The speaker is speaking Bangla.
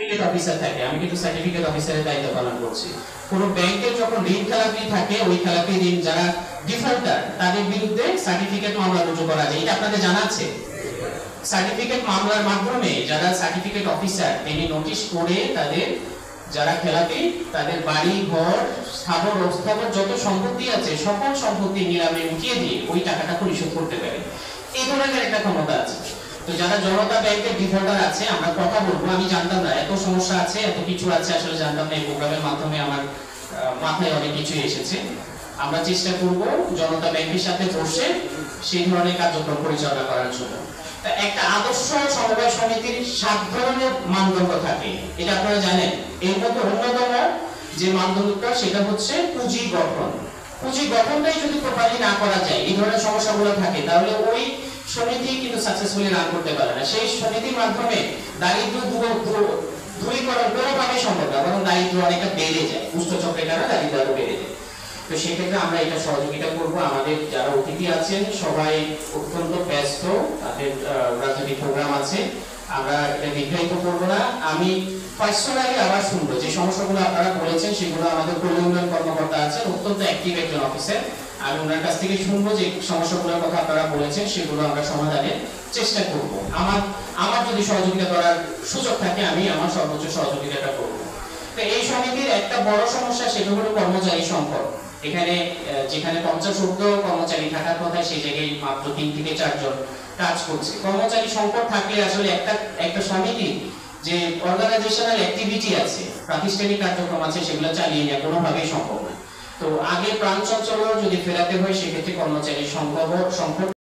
সার্টিফিকেট অফিসার থাকে, আমি কিন্তু সার্টিফিকেট অফিসারের দায়িত্ব পালন করছি। কোন ব্যাংকে যখন ঋণ খেলাপি থাকে, ওই খেলাপি ঋণ যারা ডিফল্টার তাদের বিরুদ্ধে সার্টিফিকেট মামলা রুজু করা যায়। এটা আপনাদের জানা আছে? সার্টিফিকেট মামলার মাধ্যমে যারা সার্টিফিকেট অফিসার তিনি নোটিশ করে তাদের যারা খেলাপি তাদের বাড়ি ঘর স্থাবর অস্থাবর যত সম্পত্তি আছে সকল সম্পত্তি নিলামে উঠিয়ে দিয়ে ওই টাকাটা পরিশোধ করতে পারে। এই ধরনের একটা ক্ষমতা আছে। তো যারা জনতা ব্যাংকের ডিফল্টার আছে আমরা কথা বলবো, আমি জানতাম না এত সমস্যা আছে, এত কিছু আছে, আসলে জানতাম না। এই প্রোগ্রামের মাধ্যমে আমার মাথায় অনেক কিছু এসেছে। আমরা চেষ্টা করব জনতা ব্যাংকের সাথে বসে সেই ধরনের কার্যক্রম পরিচালনা করার জন্য। একটা আদর্শ সমবায় সমিতির 7 ধরনের মানদণ্ড থাকে, এটা আপনারা জানেন। এর মধ্যে অন্যতম যে মানদণ্ডটা সেটা হচ্ছে পুঁজি গঠন। পুঁজি গঠনটাই যদি প্রপারলি না করা যায়, এই ধরনের সমস্যাগুলো থাকে, তাহলে ওই সমিতি কিন্তু সাকসেসফুলি রান করতে পারে না। সেই সমিতির মাধ্যমে দারিদ্র দূরীকরণ কোনোভাবেই সম্ভব না, বরং দারিদ্র অনেকটা বেড়ে যায়, উষ্ণচক্রের কারণে দারিদ্র আরো বেড়ে যায়। তো সেক্ষেত্রে আমরা এটা সহযোগিতা করব। আমাদের যারা অতিথি আছেন সবাই অত্যন্ত ব্যস্ত, তাদের রাজনৈতিক প্রোগ্রাম আছে, আমরা এটা দীর্ঘায়িত করব না। আমি পার্সোনালি আবার শুনবো যে সমস্যাগুলো আপনারা বলেছেন, সেগুলো আমাদের পল্লী উন্নয়ন কর্মকর্তা আছেন, অত্যন্ত অ্যাক্টিভ একজন অফিসার। আমি ওনার কাছ থেকে শুনবো যে সমস্যাগুলোর কথা আপনারা বলেছেন, সেগুলো আমরা সমাধানের চেষ্টা করব। আমার যদি সহযোগিতা করার সুযোগ থাকে আমি আমার সর্বোচ্চ সহযোগিতাটা করব। তো এই সমিতির একটা বড় সমস্যা সেটা হলো কর্মচারী সংকট। এখানে যেখানে 50 কর্মচারী থাকার কথা সেই জায়গায় মাত্র 3 থেকে 4 জন কাজ করছে। কর্মচারী সংকট থাকলে আসলে একটা সমিতি যে অর্গানাইজেশনাল অ্যাক্টিভিটি আছে, প্রাতিষ্ঠানিক কার্যক্রম আছে, সেগুলো চালিয়ে নেওয়া কোনোভাবেই সম্ভব না। তো আগে প্রাণ চঞ্চল যদি ফেরাতে হয় সেক্ষেত্রে কর্মচারী সংকট